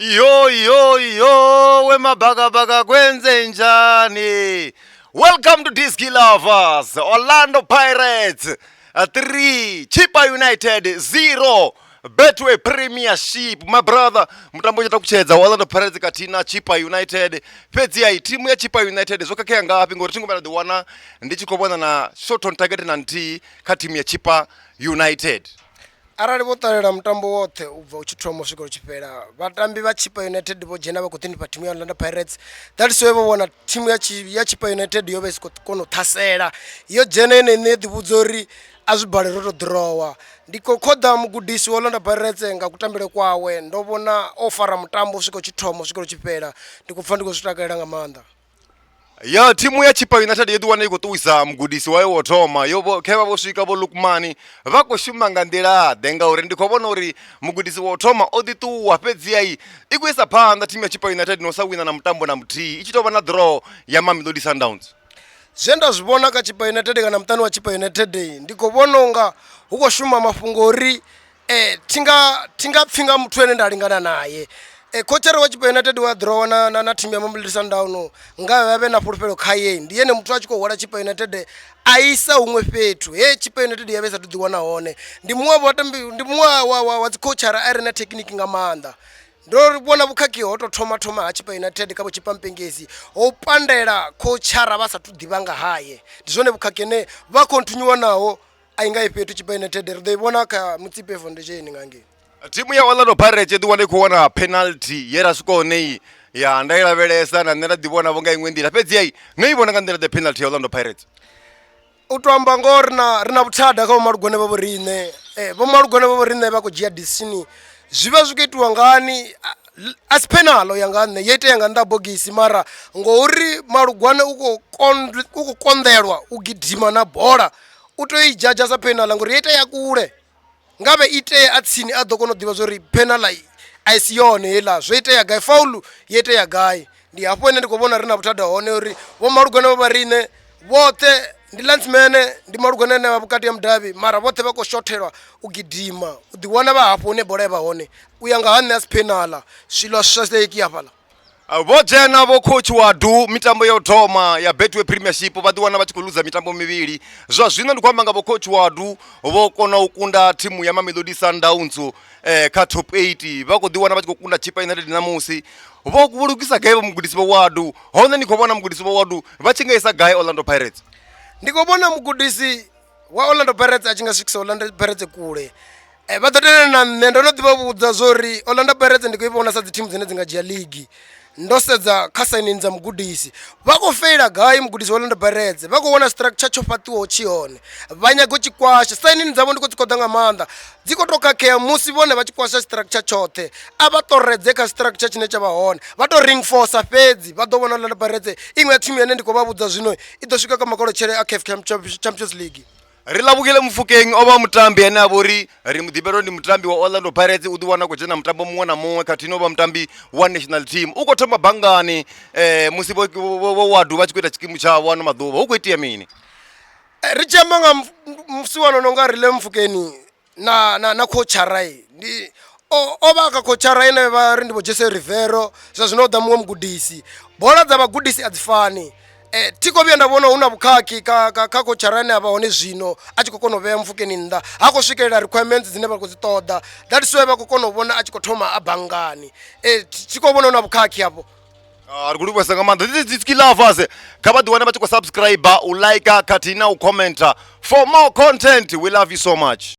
Yo, wemabhakabhaka kwenze njani? Welcome to Disky Lovers. Orlando Pirates 3, Chippa United 0. Betway Premiership, my brother. Mutambo chata kuchedza Orlando Pirates katina Chippa United. Pedzi ya timu ya Chippa United zokakea ngapi ngori tingomana ndiwana ndichikobona na shot on target na nti ka timu ya Chippa United. Arali botarera mutambo wothe ubva uchithoma swika uchipera vatambi va Chippa United bo jena va kuthini pa timu ya Orlando Pirates. That's why vona timu ya Chippa United yo vesi kono thasela yo jena ine ne divudzori azwibalero to drawa ndiko khoda mugudisi wa Orlando Pirates nga kutambele kwawe ndo vona ofara mutambo swika uchithoma swika uchipera ndikupfa ndiko zwitakalela nga manda. Ya timu ya Chippa United yedu wana ikutuisa mgudisi wae wotoma yobo keva boswika bo Lukmani vakoshuma nga ndela denga uri ndikobona uri mgudisi wotoma oditu wapedzi yai ikuisa panda timu ya Chippa United no sawina na mtambo na mti ichitova na draw ya Mamelodi Sundowns. Zenda zvibona ka Chippa United kana mtani wa Chippa United ndikobona unga huko shuma mafungori tinga pfinga muthu ene ndalingana naye. Kochero wa Chippa United wa draw na timu ya Mamelodi Sundowns nga vave na fulufelo khaye ndiyene muthu achiko hwala Chippa United aisa umwe fethu Chippa United yavesa tudiwana hone ndi muwa vatambi ndi muwa wa coachara arena technique nga manda ndo bona bukhaki ho to thoma ha Chippa United kabo Chippa Mpengezi ho pandela coachara vasa tudivanga haye ndizone bukhaki ne va continue nawo ainga ifethu Chippa United they bona ka Mutsipe Foundation ngange. Timu ya Orlando Pirates yedu wane kuona penalty yera suko nei ya ndaila velesa na nera divona vonga ingwendira pedzi yai nei bona kandela the penalty ya Orlando Pirates. Utwamba ngorna rina buthada ka malugone babo rine bo malugone babo rine ba ko jia disini zwiva zwiketwa ngani as penalo yangane yete yanga nda bogisi mara ngori malugwane uko kondelwa ugidima na bola utoi jaja sa penala ngori yete yakule ngabe ite atsini adokono diva zori penala aisiyone hela zwoite ya guy foul yete ya guy ndi hapo ene ndikobona rina buthada hone uri bo malugwane babo rine bote ndi landsman ndi malugwane na vabukati ya mdavi mara vote vako shothelwa ugidima udiwana va hapo ne bola eva hone uyanga hane as penala swilo swaseki yapala Vojena vo coach wadu mitambo ya utoma ya Betway Premiership vadiwana vachikuluza mitambo mivili zwa zwino ndikwamba nga vo coach wadu vokona ukunda timu ya Mamelodi Sundowns ka top 8 vakodiwana vachikukunda Chippa United namusi vokuvulukisa gaye mugudisi vo wadu hone nikobona mugudisi vo wadu vachingaisa gaye Orlando Pirates. Ndikobona mugudisi wa Orlando Pirates achinga swikisa Orlando Pirates kule vatatene na nendo no divavudza zori Orlando Pirates ndikuivona sa timu dzine dzinga jia league ndosedza khasainenza mugudisi vakofeila gayi mugudisi wa Orlando Pirates vakuona structure chofatiwa chione vanyago chikwasha sainini dzavo ndiko dzikoda nga manda dziko tokakheya musi vone vachikwasha structure chothe avatoredze ka structure chine chava hone vato reinforce fedzi vadovona Orlando Pirates imwe ya timu yene ndiko vavudza zvino idosvika ka makolo chere a CAF Champions League. Rilabukile mfukeng oba mutambi ene abori ri mudibero ndi mutambi wa Orlando Pirates udiwana kujena mutambo muwa na muwe katino oba mutambi wa national team uko thoma bangani musibo wadu vachikweta chikimu cha wano madhuva uko itia mini richamanga msiwano nonga rile mfukeni na coacharai ndi oba ka coacharai na vari ndibo Jesse Rivero zvazvinoda muwe mugudisi bola dza vagudisi adzifani tiko vya ndavona una bukhaki ka coacharane ava hone zvino achikokona veya mfukeni nda hako swikelela requirements dzine vari kudzitoda that's why vakokona vona achikothoma abangani tiko vona una bukhaki hapo arikuri kwesanga manda this is Disky Lovers kabadiwana vachiko subscribe ulike katina ucomment for more content. We love you so much.